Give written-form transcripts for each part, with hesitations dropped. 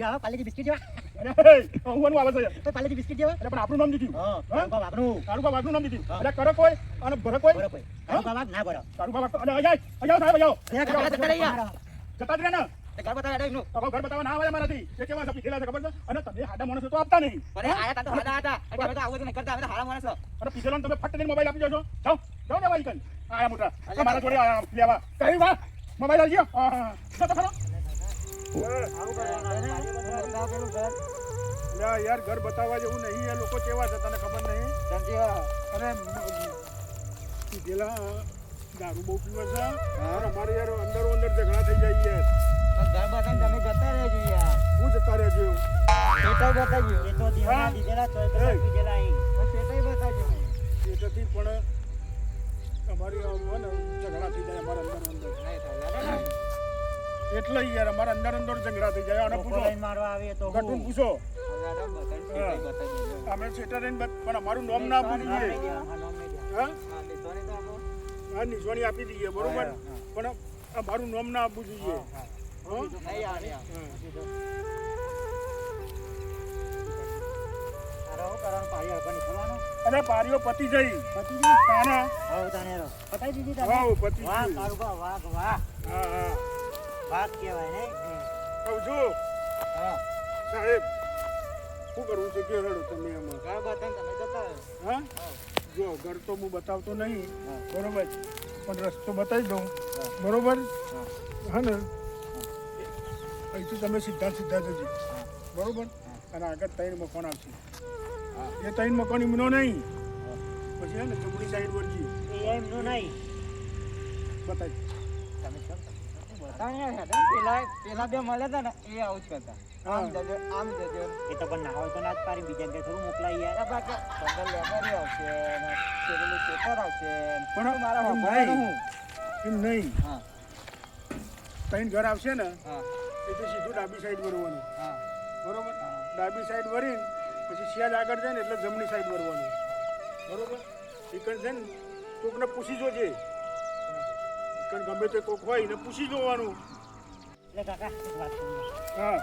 જેવા પાલેજી બિસ્કિટ જેવા અરે હું આવે છે તો પાલેજી બિસ્કિટ જેવા એટલે પણ આપણું નામ દીધું હા આપણું તારું બાપનું નામ દીધું એટલે કરે કોઈ અને ભરે કોઈ તારું બાબા ના ભરો તારું બાપ અને આજાવ સાહેબ આજાવ જતા જ રહે ને ઘર બતાવે એનું તો ઘર બતાવવા ના આવે મારાથી એ કેવા છે પીધેલા છે ખબર છે અને તમે હાડા માણસો તો આપતા નહીં અરે આયા તા તો હાડા હતા એટલે તો આવું નહીં કરતા અમે તો હાડા માણસ અને પીધેલો તમે ફટ દઈને મોબાઈલ આપી દેજો જાઓ જાઓ ને ભાઈ કઈ આયા મોટા મારા જોડે લેવા કઈ વાત મોબાઈલ આવજો હા તો ખરો યાર ઘર બતાવવા જેવું નહીં એ લોકો કેવા છે તને ખબર નહીં અરે પીધેલા દારૂ બહુ પીવે છે અને અમારે યાર અંદર ઝઘડા થઈ જાય યાર ઘર બતાવીને તમે જતા રહેજો યાર હું જતા રહેજો સેટો બતાવજો એ તો દીવાના દીધેલા ચોય પીધેલા અહીં સેટો બતાવજો એથી પણ અમારી ઝઘડા થઈ જાય અમારા અંદર એટલે યાર અમારા અંદર ઝઘડા થઈ જાય અને પૂછો મારવા આવે તો ગટું પૂછો અમે સેટર પણ અમારું નામ ના આપવું જોઈએ હા નિશાની આપી દઈએ બરોબર પણ અમારું નામ ના આપવું જોઈએ અરે પારીઓ પતી જઈ તાના પતાઈ દીધી તમે વાહ પતી વાહ કારુબા વાહ વાહ હા હા વાત કહેવાય ને કહું છું હા સાહેબ શું કરવું છે કે હેડો તમે એમાં ઘર બતાવીને તમે જતા હા જો ઘર તો હું બતાવતો નહીં બરોબર પણ રસ્તો બતાવી દઉં બરોબર હા ને અહીંથી તમે સીધા જજો બરોબર અને આગળ 3 મકાન આવશે એ 3 મકાન એમનો નહીં પછી હે ને જમણી સાઈડ વળજી એ એમનું નહીં બતાવી પેલા બે મળ્યા હતા ને એ આવું જ કરતા આમ જજો એ તો પણ ના હોય તો ના જ પાડી બીજા કે થોડું મોકલાઈ યાર બાકી પંદર લેબરી આવશે ને પેલું પેપર આવશે પણ મારા એમ નહીં હા 3 ઘર આવશે ને હા એ તો સીધું ડાબી સાઈડ વળવાનું હા બરોબર ડાબી સાઈડ વળીને પછી સિયાજ આગળ જાય ને એટલે જમણી સાઈડ વળવાનું બરોબર ઈકણ છે ને કોકને પૂછી જોજે ઈકણ ગમે તે કોક હોય ને પૂછી જોવાનું એટલે કાકા એક વાત કહું હા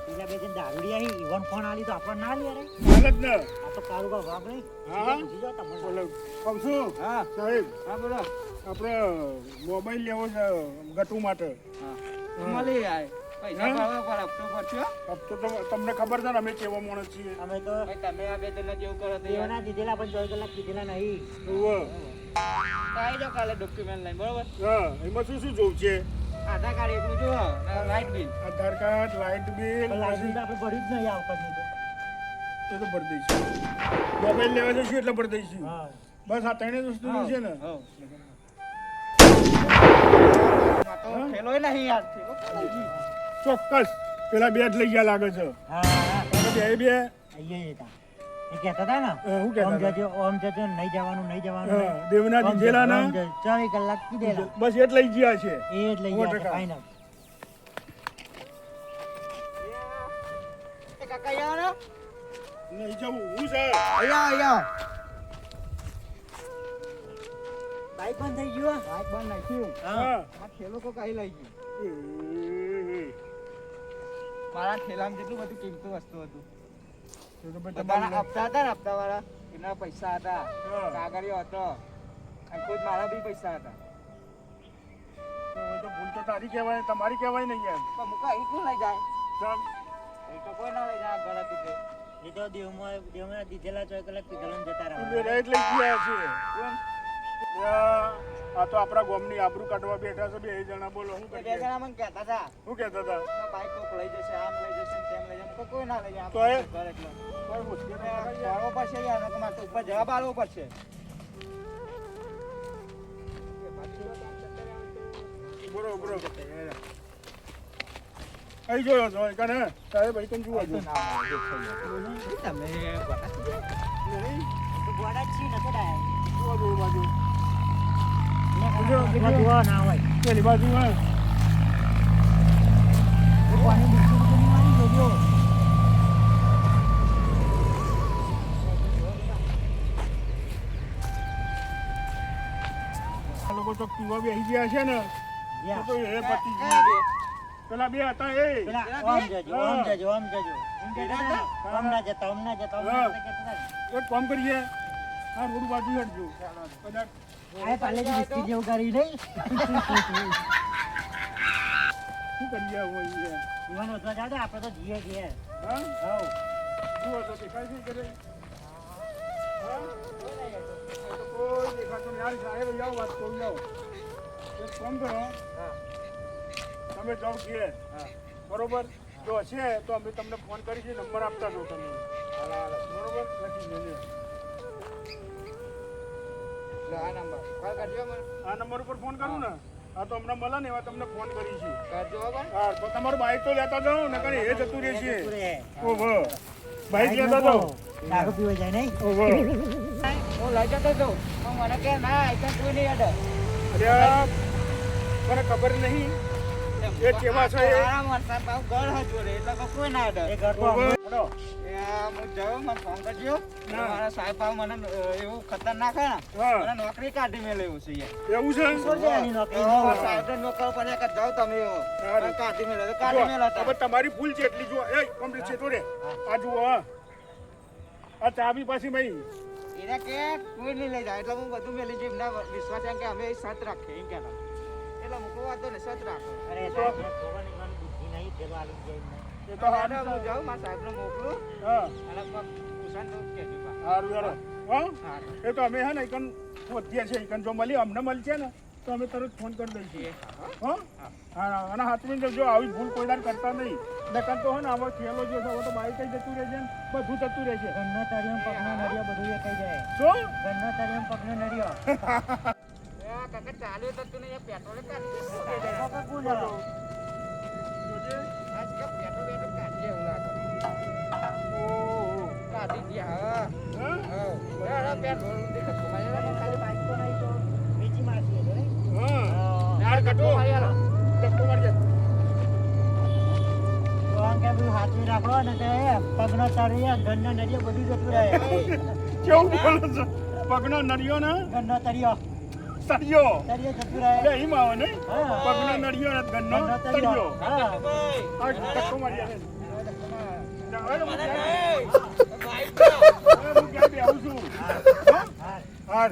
પેલા બે જણ દારૂડી આવી ઈવન ફોન આલી તો આપણને ના લે રે હાલ જ ને આ તો કારુબા વાગ નહીં હા પૂછી જાઓ તમને બોલો કહું છું હા સાહેબ હા બોલો આપણે મોબાઈલ લેવો છે ગટુ માટે હા મળી જાય પૈસા ભરવા પર હપ્તો હપ્તો પડશે તો તમને ખબર છે ને અમે કેવા માણસ છીએ અમે તો તમે આ બે જણા જેવું કરો તો એના દીધેલા પણ 24 કલાક કીધેલા નહીં કાઈ જો કાલે ડોક્યુમેન્ટ લઈને બરોબર હા એમાં શું શું જોવું છે આધાર કાર્ડ એટલું જો light bill Aadhaar card light bill light bill આપણે ભર્યું જ નહીં આ વખત એ તો ભરી દઈશું મોબાઈલ લેવા જઈશું એટલે ભરી દઈશું હા બસ આ 3 વસ્તુ છે ને તો ખેલોય નહીં યાર ચોક્કસ પેલા બે જ લઈ ગયા લાગે છે હા બે અહીંયા હતા એ કહેતા હતા ને હું કહેતા ઓમ જજો નહીં જવાનું દેવના દીધેલા ના 24 કલાક કીધેલા બસ એ જ લઈ ગયા છે એ જ લઈ ગયા ફાઈનલ એ કાકા યાર નહીં જવું હું છે અહીંયા બાઈક બંધ થઈ ગયું બાઈક બંધ નાખ્યું હા આ ઠેલો કો કાઈ લઈ ગયું એ. મારા ઠેલામાં જેટલું બધું કિંમતી વસ્તુ હતું તો ભાઈ તમારા તમારે હપ્તા હતા ને હપ્તાવાળા એના પૈસા હતા હા. કાગળિયો હતો અને ખુદ મારા બી પૈસા હતા તો ભૂલ તો તારી કહેવાય તમારી કહેવાય નહીં એમ પણ મુકા એ કોણ લઈ જાય ચાલ એ તો કોઈ ના લઈ જાય ઘર હતું તે એ તો દેવમાં દીધેલા 24 કલાક પીધેલા જતા તું રહ્યા બે જ લઈ ગયા છે આ તો આપણા ગામની આબરૂ કાઢવા બેઠા છે બે જણા બોલો શું બે કરીએ જણા મને કહેતા હતા શું કહેતા હતા બાઈક કોક લઈ જશે આમ લઈ જશે તેમ લઈ જશે કોઈ ના લઈ જાય તો એ? ઘર એટલો કોઈ મુશ્કેલ જવાબો પડશે યાર નકર મારે તો ઉપર જવાબ આલવો પડશે બરોબર અહીં જોયો છો કને સાહેબ અહીં કન જુઓ છો તમે નહીં ગોડા છી નતો ડાય જુઓ છો એ બાજુ જોવા ના હોય પેલી બાજુ હા પાણી બિસ્કુટ ની મારી જોજો આ લોકો તો પીવા બેસી ગયા છે ને તો એ પતી એ ગયું પેલા બે હતા એ પેલા ઓમ જજો ઓમ જજો ઓમ જજો એમ કહેતા હતા ને, ઓમ ના જતા ઓમ ના જતા ઓમ ના જતા કહેતા હતા. એક કામ કરીએ આ રોડ બાજુ હટજો કદાચ આ પાલેજી બિસ્કિટ જેવું કરી નહીં શું કરીએ હોય જીવન વધવા જાડે આપણે તો જીએ ઘેર. હા હઉ શું હતો દેખાય છે કરે હા કોઈ દેખાતો નહીં. યાર સાહેબ જાઓ વાત કહું જાઓ એક કામ કરો તમે જાઓ ઘેર બરોબર જો હશે તો અમે તમને ફોન કરીશું નંબર આપતા દો તમે બરોબર લખી લેજો આ નંબર કોલ કરજો મને આ નંબર ઉપર ફોન કરું ને હા તો હમણાં મળે ને એવા તમને ફોન કરીશું કરજો બરાબર. હા તો તમારું બાઈક તો લેતા જાઓ ને કઈ એ જતું રહેશે જતું રહે. ઓહો બાઈક લેતા જાઓ દારૂ પીવા જાય નહીં. ઓહો હું લઈ જતો હતો પણ મને કે ના એ તો કોઈ નહીં અડે. અરે મને ખબર નહીં એ કેવા છે એ આ વરસાદ બહુ ગળ હતો રે એટલે તો કોઈ ના અડે. એ ઘર તો ઓહો. એ હું જાઉં મને ફોન કરજો મારા સાહેબ મને એવું ખતરનાક હે ને હા મને નોકરી કાઢી મેં લેવું છે યાર. એવું છે શું છે એની નોકરી? સાહેબ નોકર પર એક જાઓ તમે એવો સારું. કાઢી મેં કાઢી મેં હવે તમારી ભૂલ છે એટલી જુઓ એ કમ્પ્લીટ છે તો રે આ જુઓ હા આ ચાબી પાછી ભાઈ એને કે કોઈ નહીં લઈ જાય એટલે હું બધું મેલી જઈ એમના વિશ્વાસ એમ કે અમે સત રાખીએ એમ કહેતા એટલે મૂકવો વાતો ને સત રાખો. અરે સાહેબ બુદ્ધિ નહીં પેલો આલી જાય એ તો હારું હું જાઉં મારા સાહેબને મોકલું હા અને પૂછાને તો કહેજો બા. સારું યાર હા સારું. એ તો અમે હે ને એકન શોધીએ છીએ એકન જો મળી અમને મળશે ને તો અમે તરત ફોન કરી દઈશું હા હા અને હાથમાં જો આવી ભૂલ કોઈ વાર કરતા નહીં નકર તો હે ને આવા ખેલો જો છે હવે તો બાઈક જતું રહેશે ને બધું જતું રહેશે ઘરના તળિયામ પગનો નળિયો બધું એ કહી જાય. શું ઘરના તળિયામ પગનો નળિયો. કાકા ચાલ્યું તો તું ને પેટ્રોલ કાઢી કાકા કોણ જોજે. આજ કે પેટ્રોલ બેટ્રોલ કાઢી એવું લાગે ઓહો. કાઢી ગયા હા હા પેટ્રોલ દેખો મારે ખાલી બાઈક તો નહીં તો બીજી મારતી હતો નહીં હા યાર કટો ધક્કો મારજે તો આમ કે બધું હાથવી રાખો ને કે પગનો તળિયો ઘરનો નળિયો બધું જતું રહે. કેવું બોલે છે પગનો નળિયો ને ઘરનો તળિયો તળિયો જતું રહે. એટલે એમ આવે ને હા. પગનો નળિયો ને ગન્નો ઘરનો તળિયો હા આ ધક્કો મારી આવે હું ક્યાં બેહું છું હાર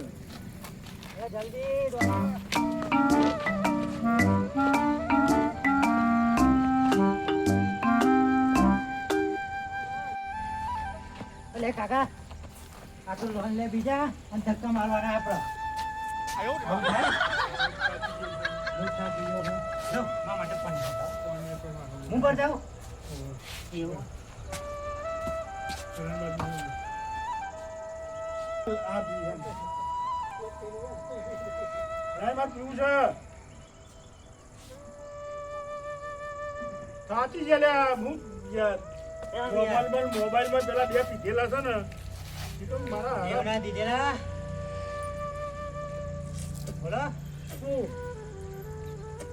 જલ્દી અલે કાકા આ તો લોન લે બીજા અને ધક્કા મારવાના આપણે હું પર જાઉં એવું આ બી એમ મારે પીવું છે સાચી છે લે હું મોબાઈલમાં પેલા બે પીધેલા છે ને એ તો મારા દેવના દીધેલા બોલો શું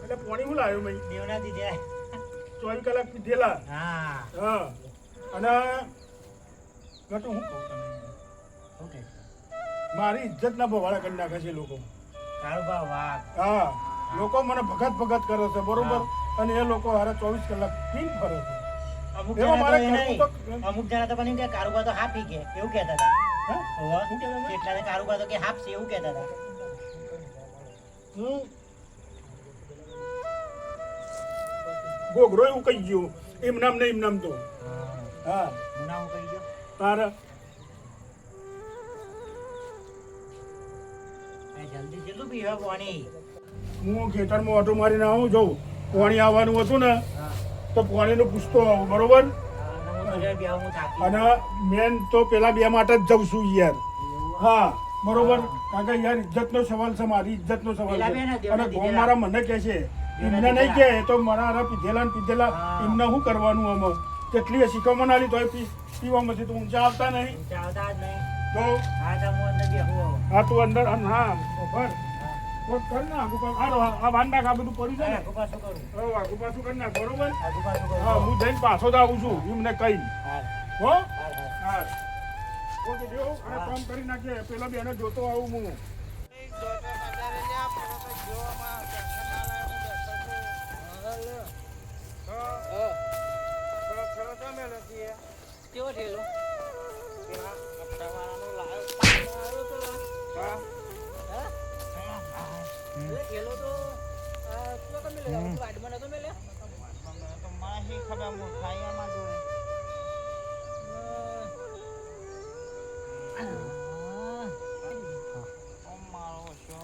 એટલે પાણી હું લાવ્યો મેં દેવના દીધેલા 24 કલાક પીધેલા હા હા અને ગટુ હું કહું તને ઓકે મારી ઇજ્જત ના ભવાળા કરી નાખે છે લોકો કાળુબા વાહ હા લોકો મને ભગત ભગત કરે છે બરોબર અને એ લોકો હારે 24 કલાક પીન ફરે છે અમુક એમાં જણા મારે તો એ ઘરનું નહીં. તો- અમુક જણા તો પણ એમ કે કારુબા તો હાફ ઈ કે એવું કહેતા હતા હે? હોવા. શું કહેતા હતા? કેટલાને કારુબા તો કે હાફ છે એવું કહેતા હતા હું ગોગરો એવું કહી ગયું એમ નામ ને એમ નામ તો હા મુના હું કહી ગયો તારે એ જલ્દી જેટલું પીવા પાણી હું ખેતરમાં ઓટો મારીને આવું જઉં પાણી આવવાનું હતું ને હા તો પાણીનું પૂછતો આવું બરોબર હું ઘરે બી આવું, હું થાકી અને મેન તો પેલા બે માટે જ જઉં છું યાર હા બરોબર કારણ કે યાર ઇજ્જતનો સવાલ છે મારી ઇજ્જતનો સવાલ પેલા છે બે ને દેવના અને દીધેલા. મારા મને કહે છે એમને નહીં કે એ તો મારા હારા પીધેલા ને પીધેલા હા. એમને શું કરવાનું આમાં કેટલી શીખવણ આલી તોય પીવામાંથી તો ઊંચા આવતા નહીં ચાલતા જ નહીં તો હા તો હું અંદર બેહું હવે. હા તું અંદર હા ખબર કર ને આગુ પાછું આ વાંડા આ બધું પડ્યું છે ને આગુ પાછું કરું હવે આગુ પાછું કરી નાખ બરોબર આગુ પાછું કરું હા હું જઈને પાછો જ આવું છું એમને કઈ હાલ, હો હાલ, હાલ. હા ઓકે દેવ અને કામ કરી નાખીએ પેલા બેને જોતો આવું હું ખેલો તો મેલો છીએ કેવો થયેલો પેલા હપ્તાવાળાનો લાયો આવ્યો તો હા એટલે થયેલો તો શું તમે લે વાડમાં નતો મેલે તો માહી ખબર મૂર્ખાઈમાં જોડે ઓ મારો છો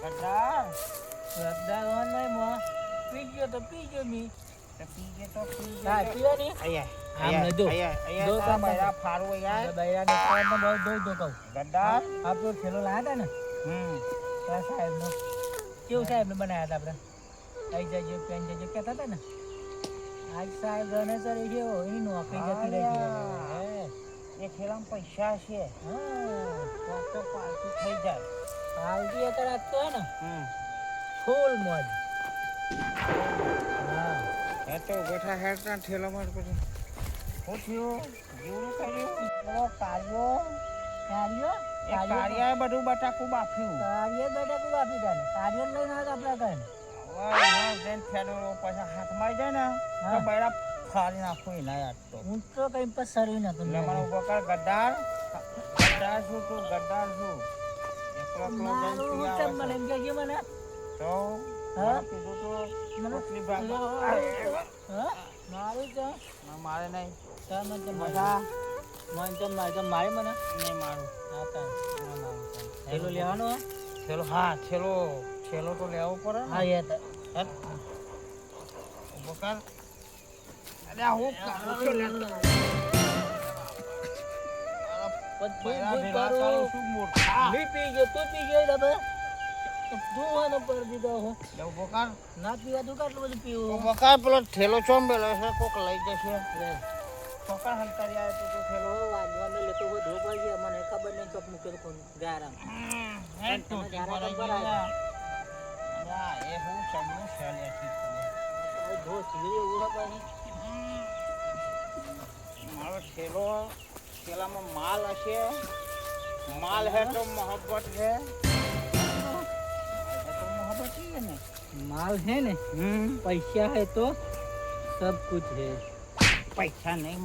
ગદ્દાર શ્રદ્ધા હોન નહીં મો પી ગયો તો પી ગયો મી પીજે તો પીજે હા પીવા ની આમ ન દો દો કામ બૈરા ફારું યાર બૈરા ને કામ બહુ દો કહું ગદ્દાર આપણો થેલો લાયા હતા ને ત્યાં સાહેબ નો કેવું સાહેબ ને બનાયા હતા આપણે આઈ જજો પેન જજો કહેતા હતા ને આજ સાહેબ રને ચડી ગયો એની નોકરી જતી રહી ગઈ એ ખેલામાં પૈસા છે હા તો પાર્ટી થઈ જાય પાર્ટી અત્યારે આપતો હે ને ફૂલ મોજ હા હે તો બેઠા હેડના ઠેલામાં પછી શું થયું જીવડું કર્યું પેલો કાર્યો કાર્યો એ કાળિયાએ બધું બટાકું બાફ્યું કાર્ય બેટા કોઈ આપી દે ને કાર્ય લઈને આવ્યા આપણા ઘરે પછી હાથમાં જાય ને તો બૈરા ફાડી નાખું એના યાદ તો હું તો કઈ પર સર્વી નતો એટલે મને ઉભો કર ગદ્દાર ગદ્દાર છું તું ગદ્દાર છું એકલો એકલો જઈને પી આવે મને એમ કે મને તો હા? કીધું તો મને કેટલી ભાગ હા મારું તો મારે નહીં તા મને તો બધા મન તો મારે મને નહીં મારું હા તા ના મારું થેલો લેવાનો છેલ્લો હા છેલ્લો તો લેવો પડે ને હા યાર ઉભો કર અરે હું કરું શું મોટા પી ગયો તું પી ગયો ડબે તું આનો પર દીધો હો ઉભો કર ના પીવા તું કેટલું બધું પીવું ઉભો કર પેલો ઠેલો ચોંબેલો છે કોક લઈ જશે ચોકા હંતારી આવે તો ઠેલો વાંધવાનો લેતો હોય ધોપ આવી ગયા મને ખબર નહીં ચોક મૂકેલો કોણ ગારામ હે તો એ હું ચમનું શેલે છે ધો સીરી ઉડા પાણી મારો ઠેલામાં માલ હશે माल है तो मोहब्बत है तो मोहब्बत ही है ना माल है ने पैसा है तो सब कुछ है पैसा नहीं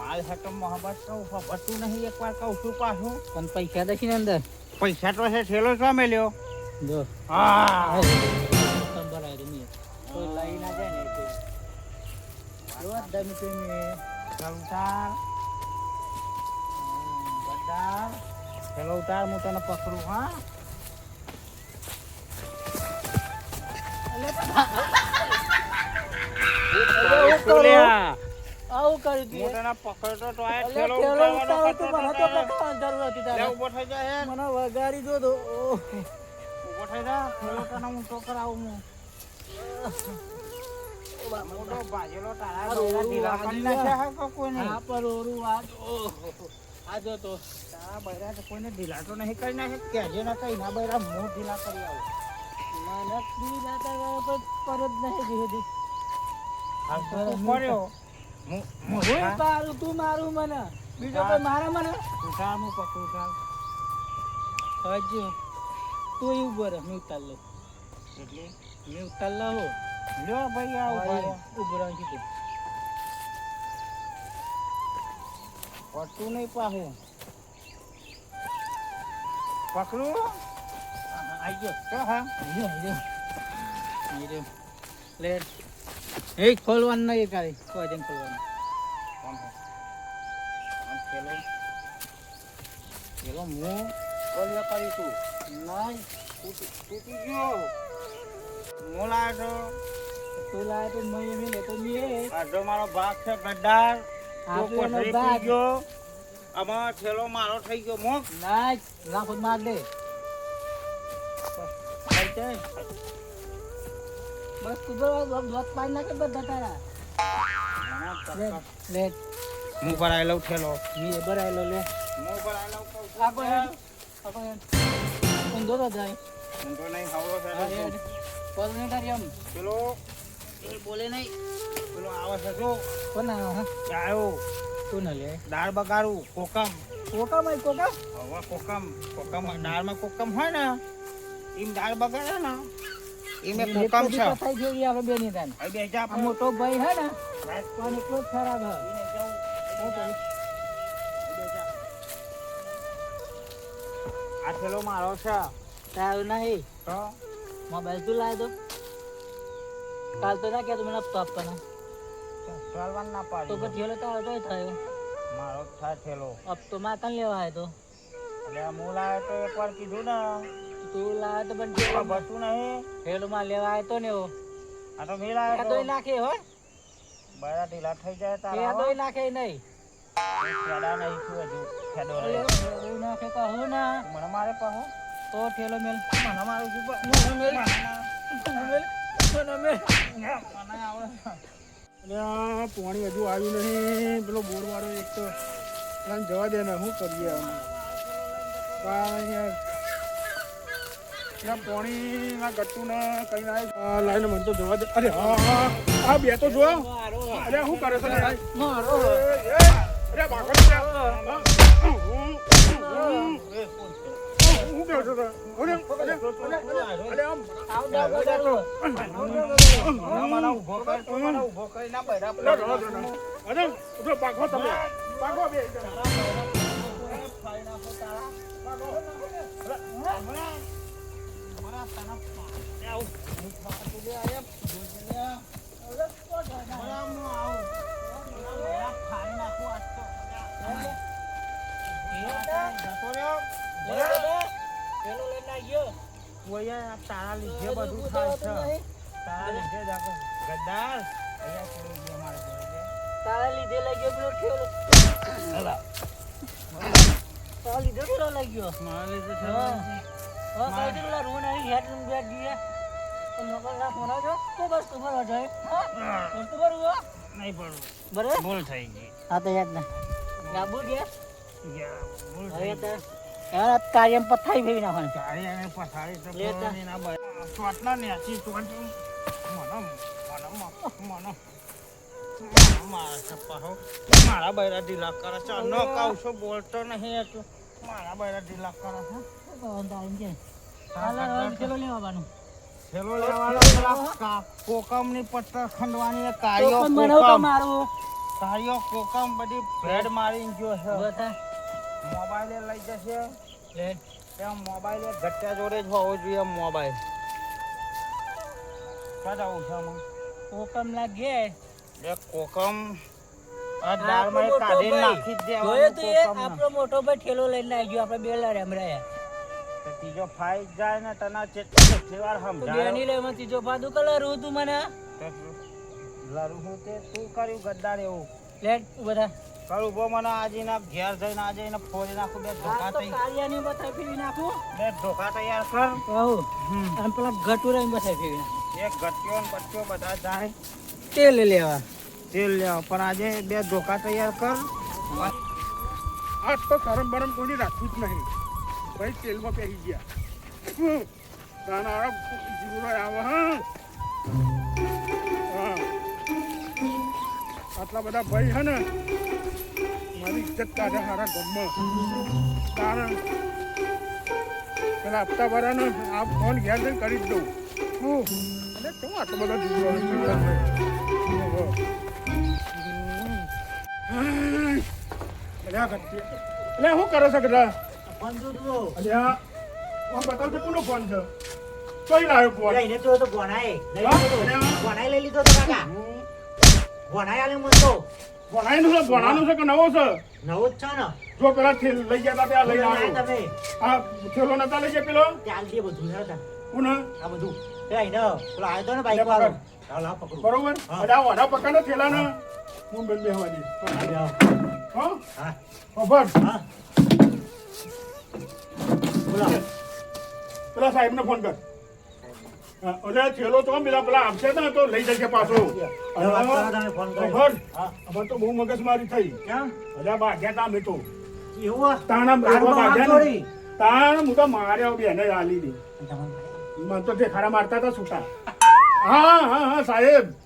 माल है तो मोहब्बत का मोहब्बत तू नहीं एक बार कहूँ तू पासू पण पैसा दशी ने अंदर पैसा तो है ठेलो सा मिलो दो हाँ नंबर है तुम्ही तो लाई ना जाए नहीं तो रोज दम तुम्ही उतार बदार ठेलो उतार मैं तेने पकड़ू हाँ આવું કરી દી મોટાના પકડતો તો આ ઠેલો ઠેલો ઉતારો તો મને તો પકડવાની જરૂર હતી લે તારે ઉભો થઈ જા હે મને વગાડી દો તો ઉભો થઈ જા ઠેલો તને હું તો કરાવું હું મોટો બાજેલો તારા ડોરા ઢીલા કરી નાખ્યા હે કે કોઈ નહીં આ પર ઓરું વાત આ જો તો તારા બૈરા તો કોઈને ઢીલા તો નહીં કરી નાખે કેજે ના કઈ ના બૈરા મોં ઢીલા કરી આવું મહેનત બી ના કરવા પર પરત નહીં દીધી હાલ તો તું પડ્યો હું પારું તું મારું મને બીજો કોઈ મારે મને ઉતાર હું પકડું ચાલ હજુ તું એવું બરે હું ઉતાર લઉં એટલે મેં ઉતાર લઉં લ્યો ભાઈ આ ઉભા રહ્યો. ઉભો રહી કીધું પડતું નહીં પાહું પકડું આઈ ગયો તો હા લે એ ખોલવાનું નહીં કાઢી કોઈ જણ ખોલવાનું કોણ હે આમ ખેલો ખેલો હું કોલિયા કરીશું નહીં તૂટી ગયો હું લાવ્યો તું લાવે તો મેં લેતો નહીં અડધો મારો ભાગ છે ગદ્દાર આ તું તો એનો પથરી ભાગ. પી ગયો આમાં થેલો મારો થઈ ગયો મોક ના લાખો માર દે બસ તું તો દોત પાડી નાખે બધા તારા લે હું ભરાઈ લઉં થેલો મી બરાયલો લે હું ભરાઈ લઉં કહું છું. આકો હે કોણ દોતો જાય હું તો નહીં હાવડો છે હા રે કોલ ને કરી એમ પેલો એ બોલે નહીં પેલો આવે છે જો કોણ આવ્યો હા આવ્યો તું ન લે દાળ બગાડું કોકમ કોકા ભાઈ કોકા હવે કોકમ દાળમાં કોકમ હોય ને એમ દાળ બગાડે ને એ મેં કોકમ છે પથાઈ જેવી આપણે બેની તાન હવે બે જા આ મોટો ભાઈ હે ને પણ એટલો જ ખરાબ હે આ થેલો મારો છે તારું નહીં તો મોબાઈલ તું લાવ્યો તો કાલ તો ના કહેતો મને હપ્તો આપવાનો ચાલવાન ના તો પાડી પછી થયેલો તારો તોય થયો મારો થાય થેલો હપ્તો માં તને લેવા આવ્યો તો એટલે હું લાવ્યો તો એકવાર કીધું ને તું લાવ્યો તો પણ આ બતું નહીં થયેલો માં લેવા આવ્યો તો ને એવો આ તો મેં લાવ્યો તોય નાખે હો બરા ઢીલા થઈ જાય એ તારા તોય નાખે નહીં ખેડા નહીં છું હજુ ખેડો રહે એ નાખે કહું ના મને મારે કહો તો થયેલો મેલ મને મારું છું મને મેલ મને મેલ મને આવે એટલે આ પાણી હજુ આવ્યું નહીં પેલો બોરવાળો એક તો આને જવા દે ને શું કરીએ આમાં કાંઈ યાર ત્યાં પાણીના ગટ્ટું ને કઈ ના લાઈને મને તો જવા દે અરે હા હા આ બે તો જો મારો અરે શું કરે છે અરે મારો બાકો શું કહો છો અરે આમ આવડા બગાડો મને ઊભો કરી ના બરા અરે ઉઠો બાકો તમે બાકો બે તારા લીધે બધું થાય છે તારા લીધે જ આપણે ગદ્દાર અહીંયા છોડી દે અમારે તારા લીધે લઈ ગયો પેલો ઠેલો તારા લીધે ઠેલો લઈ ગયો મારા લીધે હા કઈ દે પેલા રોન આવી હેડ રૂમ બેઠ ગયા તો નોકર ના ફોન આવજો તો બસ તો ભરવા જાય હા તો ભરવા નહીં પડવું બરાબર ભૂલ થઈ ગઈ હા તો યાદ ના ગાબુ ગયા ભૂલ હવે તો યાર કાર્યમ પથાઈ ફેવી નાખવાની તારી એને પથારી તો લેતા. કોની ના બરાબર સ્વાટલા ને આછી સ્વાટ મને મારા છપ્પા હો મારા બૈરા ઢીલા કરે છે ન કહું છું બોલતો નહીં તું મારા બૈરા ઢીલા કરે છે ચલો લેવાનું છેલ્લો લેવાનો પેલા કોકમની પટ્ટર ખંડવાની એ કાળિયો બનાવતો કોકમ મારું કાળિયો કોકમ બધી ભેડ મારીને ગયો છે બતા મોબાઈલે લઈ જશે લે ત્યાં મોબાઈલ એક ગટ્ટા જોડે જ હોવો જોઈએ મોબાઈલ ક્યાં જવું છે આમાં કોકમ લાગે એ કોકમ આ દાળમાં એ કાઢીને નાખી જ જોયો તું એ દેવાનું આપણો મોટો ભાઈ ઠેલો લઈને આવી ગયો આપણે બે લડે હમણાં તો ત્રીજો ફાઈ જાય ને તને કેટલી વાર સમજાયો બેની લે માં ત્રીજો પાદુ કલર હું તું મને લરું હું તે તું કર્યું ગદ્દાર એવું લે બધા કર ઉભો મને આજે ના ઘેર જઈને આજે એને ફોડી નાખું બે ધોકા આ તો તૈયાર કાલિયાની બતાઈ ફેવી નાખું બે ધોકા તૈયાર કર કહું અને પેલા ગટુ રહીને બતાઈ ફેવી નાખું એક ગટ્ટીઓ ને પટ્ટીઓ બધા જાય તેલ લેવા તેલ લેવા પણ આજે બે ધોકા તૈયાર કર આજ તો શરમ બરમ કોઈને રાખવું જ નહીં ભાઈ તેલમાં પહેરી ગયા તાના જીવડો આવે હા આટલા બધા ભાઈ હે ને મારી ઇજ્જત કાઢે સારા ગમમાં કારણ પેલા હપ્તા ભરાનો આ ફોન ઘેર જઈને કરી જ દઉં અને કેમ આટલો બધો જીવડો એટલે શું કરે છે કદા બંદૂકો અલ્યા હું બતાવજો કોનો ફોન છે કઈ લાવ્યો ફોન લઈને તો ગોણાએ ગોણાએ લઈ લીધો તો કાકા ગોણાએ આલે મન તો ભણાનું છે કે નવો છે નવો જ છે ને જો પેલા લઈ ગયા તા ત્યાં લઈ આવ્યો તમે આ થેલો નતા લઈ ગયા પેલો ચાલ દે બધું ને કોણ આ બધું એ આઈને પેલો આવ્યો તો ને બાઈક વાળો લાવ લાવ પકડો બરોબર અડા વાડા પકાના થેલા ને હું બેન બેહવા દે હા હા ખબર હા બોલો પેલા સાહેબ ને ફોન કર અરે થેલો તો પેલા આપશે ને તો લઈ જશે પાછો ફોન ખબર હવે તો બહુ મગજમારી થઈ કેમ અલ્યા ભાગ્યા તા મેં તો એવું તાણા ભાગ્યા ને તાણ હું તો માર્યા બેને આલી દી મને તો દેખાડા મારતા હતા છૂટા હા હા હા સાહેબ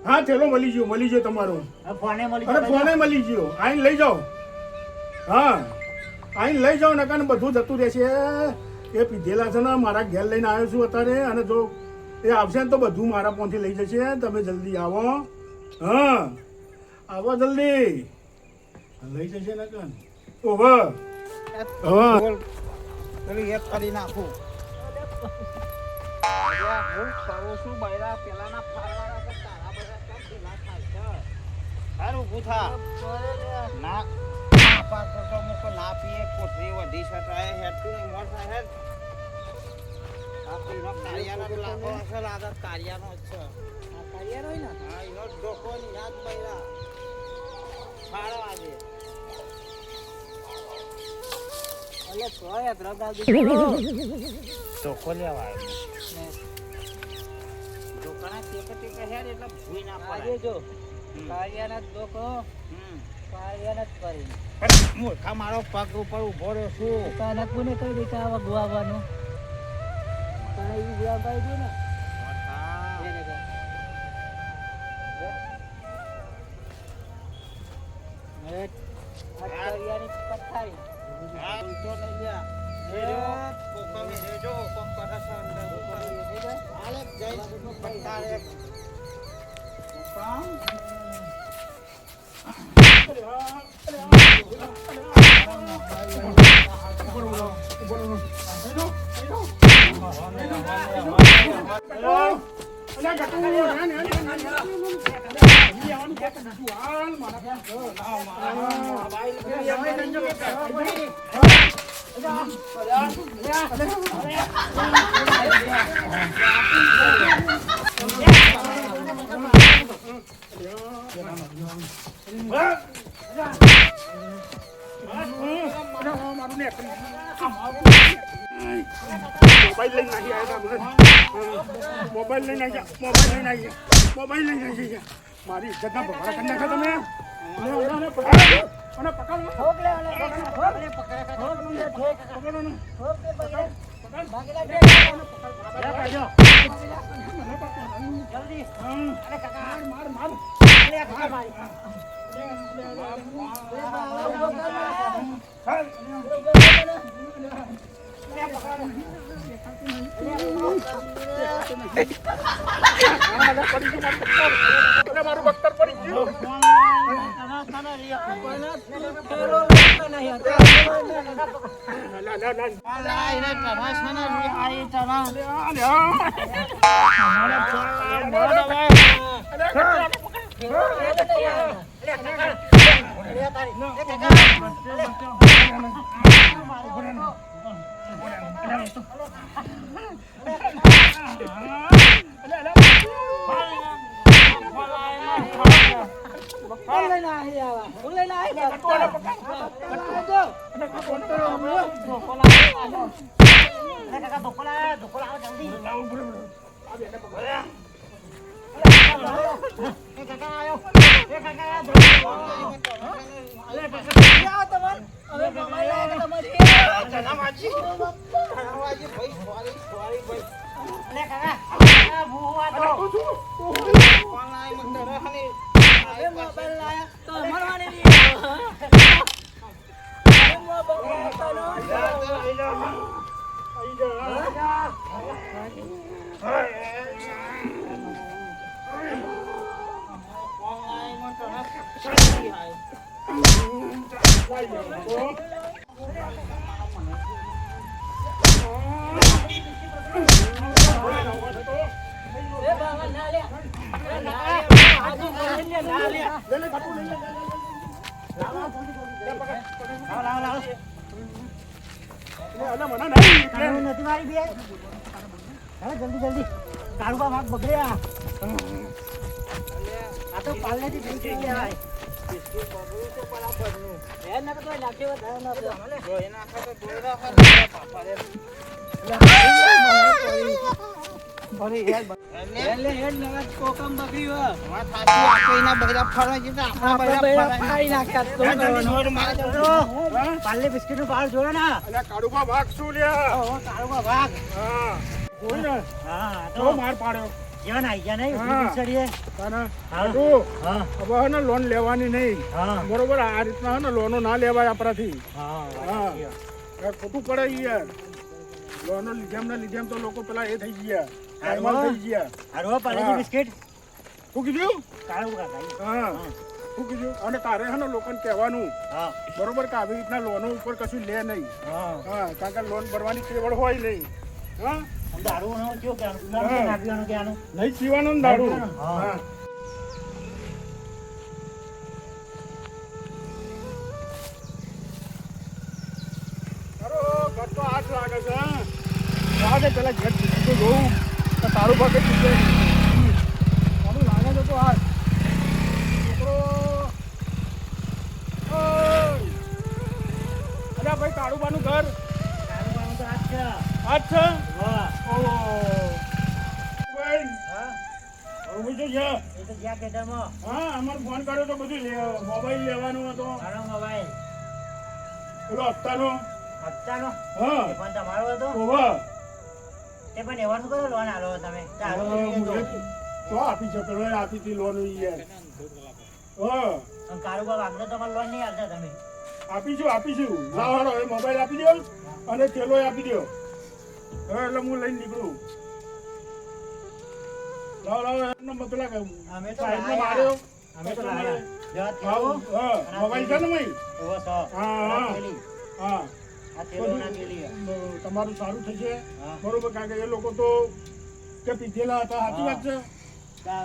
હા થેલો મળી ગયો તમારો ફોને મળી અરે ફોને મળી ગયો આઈને લઈ જાઓ હા આઈને લઈ જાઓ નકર બધું જતું રહેશે એ પીધેલા છે ને મારા ઘેર લઈને આવ્યો છું અત્યારે, અને જો એ આવશે ને તો બધું મારા પોથી લઈ જશે. તમે જલ્દી આવો. હા આવો જલ્દી, લઈ જશે ને કન ઓવે. હા પેલું એક કરી નાખું. હું કરું છું બૈરા પેલાના ફાળવાના કે તારા બધા કેમ ઢીલા થાય છે? હારું ઊભું થા. ના પાસ કરતો મૂકો ના પીએ કોઠરી વધી શકાય હેડતું નહીં મોર થાય હેડ. આ પીનો કાળિયાનો જ લાગો હશે લાગે કાળિયાનો જ છે. આ કાળિયા રોય ને હા એનો ડોકો ની યાદ બૈરા ફાળવા દે. એટલે તોય દ્રગા દીકરો ડોકો લેવા આવ્યો. ડોકાના ટેકે ટેકે હેડ એટલે ભૂઈ ના આજે પડે. જો કાળિયાના જ લોકો કાળિયાના જ કરી મૂર્ખા મારો પગ ઉપર ઉભો રહ્યો છું. કાના કોને કહી દે કે આવા ગુવાવાનું કાઈ ગુવા ભાઈ દે ને એને કહે હેટ આ કાળિયાની પથારી હા ઉલટો નહીં લ્યા. રેજો કોકા મે રેજો કોક કરસ અંદર આલે જય પત્તારે કામ મોબાઈલ લઈને નાખી આવ્યા. મોબાઈલ લઈને આવી ગયા. મારી ઇજ્જતના ભગવાડા કરી નાખ્યા તમે. અને પકડો. ઠોક લે અને ઠોક લે પકડે ઠોક લે ઠોક પકડો ને. ઠોક લે પકડે ભાગેલા દે જલ્દી અરે કાકા માર અરે કાકા મારી મારું બખ્તર પડી ગયું. જલ્દી કાળુબા ભાગ બગડ્યા આ તો પાલનેથી થઈ ગયા પાલે બિસ્કિટ નું ભાવ જોયો ને કાળુબા ભાગ શું લ્યા? કાળુબા ભાગ જોઈ ને હા તો માર પાડ્યો. જીવન આવી ગયા નહીં હા. ચડીએ તાના હા. કાળુ, હા હવે હે ને લોન લેવાની નહીં. હા બરોબર, આ રીતના હે ને લોનો ના લેવાય આપણાથી. હા હા. ખોટું પડે યાર. લોનો લીધે એમ તો લોકો પેલા એ થઈ ગયા કાયમાલ થઈ ગયા. હારવા પાડી હા. બિસ્કિટ શું કીધું? કાળું કાકા હા શું કીધું? અને તારે હે ને લોકોને કહેવાનું હા બરોબર કે આવી રીતના લોનો ઉપર કશું લે નહીં. હા હા કારણ કે લોન ભરવાની કેવળ હોય નહીં. હા દારૂ નો કયો કે હા. નાખવાનું કે આનું નહીં પીવાનું ને દારૂ. હા. હા તારો ઘર તો આઠ લાગે છે. રાડે પેલા ઘર તો જોઉં તો તારું ભાગે ચૂકે તારું લાગે છે તો આઠ છોકરો. ઓય! અલ્યા ભાઈ કાળુબાનું ઘર દારૂ પાવાનું તો આજ છે આઠ છે. વાહ ઓહો ભાઈ હા હવે તો છે. એ તો જ્યાં ખેતરમાં હા અમારે ફોન કર્યો તો બધું મોબાઈલ લેવાનું હતો મારો મોબાઈલ પેલો હપ્તાનો. હપ્તાનો હા એ પણ તમારો હતો ઓવા તે પણ એવાનું કરો લોન આલો તમે દારૂ તો આપી છે પેલો આપી હતી લોન યાર. હા કારોબાર આગળ તમારે લોન નહીં આલતા તમે આપીશું લાવ હાલો એ મોબાઈલ આપી દો અને થેલો આપી દો. હવે એટલે હું લઈને નીકળું. લાવ એમનો પેલા અમે તો સાહેબને લાયા. માર્યો. અમે તો લાયા જો આ હા થેલો હા મોબાઈલ છે ને મય? એવો સો હા, હા. આ થેલી. હા આ થેલો ના થેલી તમારું સારું થશે હા. બરોબર કારણ કે એ લોકો તો કે પીધેલા હતા સાચી વાત છે.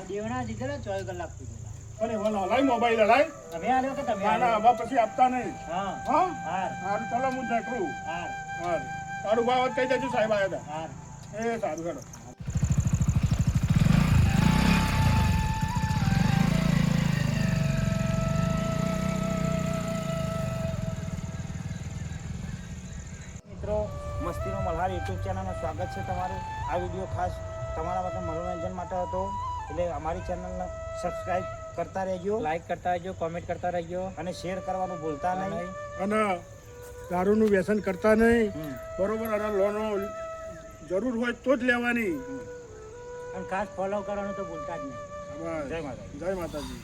દેવના દીધેલા 24 કલાક સુધી અને એવા હલાય મોબાઈલ હલાય તમે આલ્યો કે તમે ના ના આલ્યો હવે પછી આપતા નહીં. હા હા હાર સારું ચાલો હું નીકળું. હાર હા તારું ભાવ કહી દેજો સાહેબ આવ્યા હાર હતા. એ સારું હેડો. મિત્રો મસ્તીનો મલ્હાર યુટ્યુબ ચેનલમાં સ્વાગત છે તમારું. આ વિડીયો ખાસ તમારા માટે મનોરંજન માટે હતો એટલે અમારી ચેનલને સબસ્ક્રાઈબ કરતા રહેજો, લાઈક કરતા રહેજો કોમેન્ટ કરતા રહેજો અને શેર કરવાનું ભૂલતા નહીં. અને દારૂનું વ્યસન કરતા નહીં હમ. બરોબર. અને લોનો જરૂર હોય તો જ લેવાની. અને ખાસ ફોલો કરવાનું તો ભૂલતા જ નહીં બસ. જય માતા. જય માતાજી.